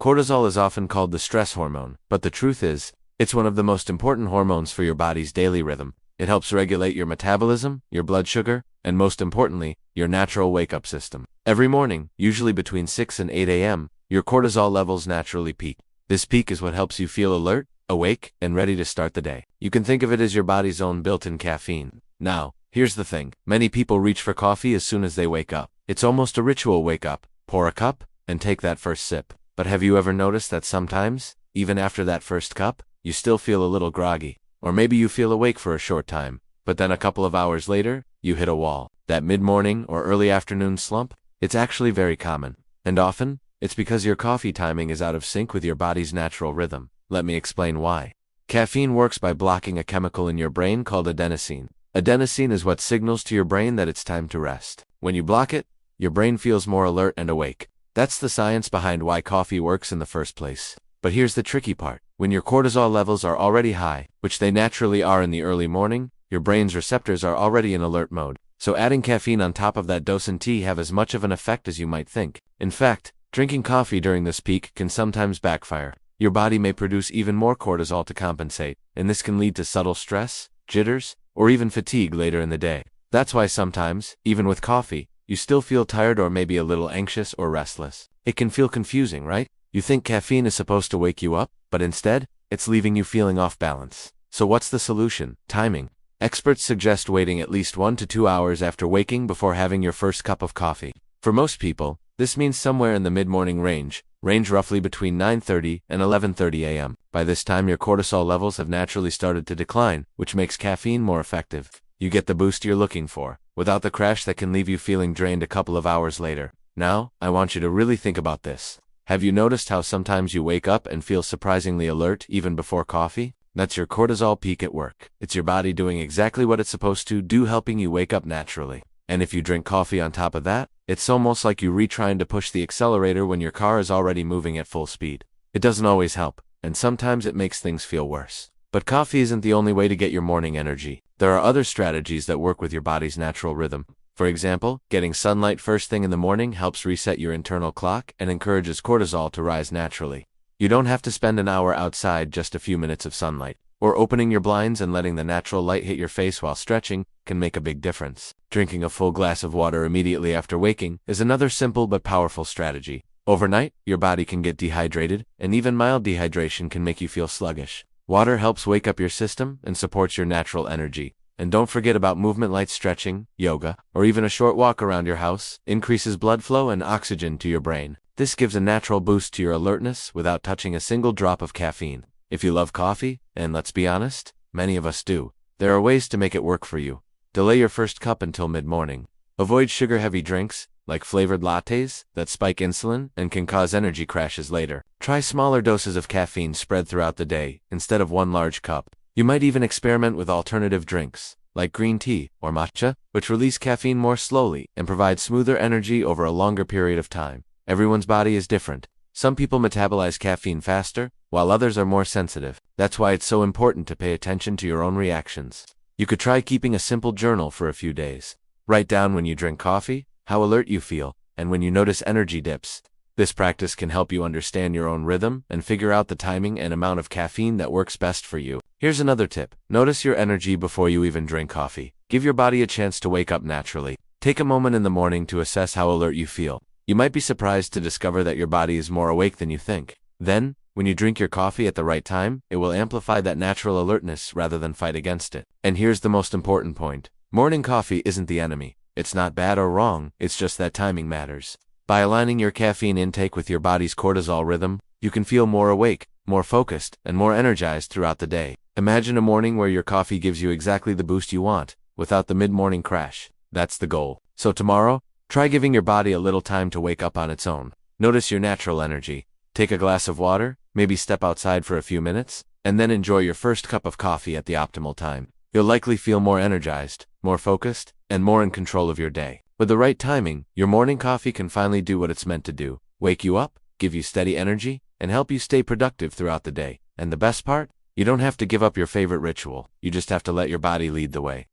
Cortisol is often called the stress hormone, but the truth is, it's one of the most important hormones for your body's daily rhythm. It helps regulate your metabolism, your blood sugar, and most importantly, your natural wake-up system. Every morning, usually between 6 and 8 a.m., your cortisol levels naturally peak. This peak is what helps you feel alert, awake, and ready to start the day. You can think of it as your body's own built-in caffeine. Now, here's the thing. Many people reach for coffee as soon as they wake up. It's almost a ritual wake up, pour a cup, and take that first sip. But have you ever noticed that sometimes, even after that first cup, you still feel a little groggy? Or maybe you feel awake for a short time, but then a couple of hours later, you hit a wall. That mid-morning or early afternoon slump? It's actually very common. And often, it's because your coffee timing is out of sync with your body's natural rhythm. Let me explain why. Caffeine works by blocking a chemical in your brain called adenosine. Adenosine is what signals to your brain that it's time to rest. When you block it, your brain feels more alert and awake. That's the science behind why coffee works in the first place. But here's the tricky part. When your cortisol levels are already high, which they naturally are in the early morning, your brain's receptors are already in alert mode. So adding caffeine on top of that doesn't have as much of an effect as you might think. In fact, drinking coffee during this peak can sometimes backfire. Your body may produce even more cortisol to compensate, and this can lead to subtle stress, jitters, or even fatigue later in the day. That's why sometimes, even with coffee, you still feel tired or maybe a little anxious or restless. It can feel confusing, right? You think caffeine is supposed to wake you up, but instead, it's leaving you feeling off balance. So what's the solution? Timing. Experts suggest waiting at least 1 to 2 hours after waking before having your first cup of coffee. For most people, this means somewhere in the mid-morning range roughly between 9:30 and 11:30 a.m. By this time your cortisol levels have naturally started to decline, which makes caffeine more effective. You get the boost you're looking for, without the crash that can leave you feeling drained a couple of hours later. Now, I want you to really think about this. Have you noticed how sometimes you wake up and feel surprisingly alert even before coffee? That's your cortisol peak at work. It's your body doing exactly what it's supposed to do, helping you wake up naturally. And if you drink coffee on top of that, it's almost like you trying to push the accelerator when your car is already moving at full speed. It doesn't always help, and sometimes it makes things feel worse. But coffee isn't the only way to get your morning energy. There are other strategies that work with your body's natural rhythm. For example, getting sunlight first thing in the morning helps reset your internal clock and encourages cortisol to rise naturally. You don't have to spend an hour outside, just a few minutes of sunlight. Or opening your blinds and letting the natural light hit your face while stretching can make a big difference. Drinking a full glass of water immediately after waking is another simple but powerful strategy. Overnight, your body can get dehydrated, and even mild dehydration can make you feel sluggish. Water helps wake up your system and supports your natural energy. And don't forget about movement, light stretching, yoga, or even a short walk around your house increases blood flow and oxygen to your brain. This gives a natural boost to your alertness without touching a single drop of caffeine. If you love coffee, and let's be honest, many of us do, there are ways to make it work for you. Delay your first cup until mid-morning. Avoid sugar-heavy drinks, like flavored lattes, that spike insulin and can cause energy crashes later. Try smaller doses of caffeine spread throughout the day, instead of one large cup. You might even experiment with alternative drinks, like green tea or matcha, which release caffeine more slowly and provide smoother energy over a longer period of time. Everyone's body is different. Some people metabolize caffeine faster, while others are more sensitive. That's why it's so important to pay attention to your own reactions. You could try keeping a simple journal for a few days. Write down when you drink coffee, how alert you feel, and when you notice energy dips. This practice can help you understand your own rhythm and figure out the timing and amount of caffeine that works best for you. Here's another tip. Notice your energy before you even drink coffee. Give your body a chance to wake up naturally. Take a moment in the morning to assess how alert you feel. You might be surprised to discover that your body is more awake than you think. Then, when you drink your coffee at the right time, it will amplify that natural alertness rather than fight against it. And here's the most important point. Morning coffee isn't the enemy. It's not bad or wrong, it's just that timing matters. By aligning your caffeine intake with your body's cortisol rhythm, you can feel more awake, more focused, and more energized throughout the day. Imagine a morning where your coffee gives you exactly the boost you want, without the mid-morning crash. That's the goal. So tomorrow, try giving your body a little time to wake up on its own. Notice your natural energy. Take a glass of water, maybe step outside for a few minutes, and then enjoy your first cup of coffee at the optimal time. You'll likely feel more energized, more focused, and more in control of your day. With the right timing, your morning coffee can finally do what it's meant to do. Wake you up, give you steady energy, and help you stay productive throughout the day. And the best part? You don't have to give up your favorite ritual. You just have to let your body lead the way.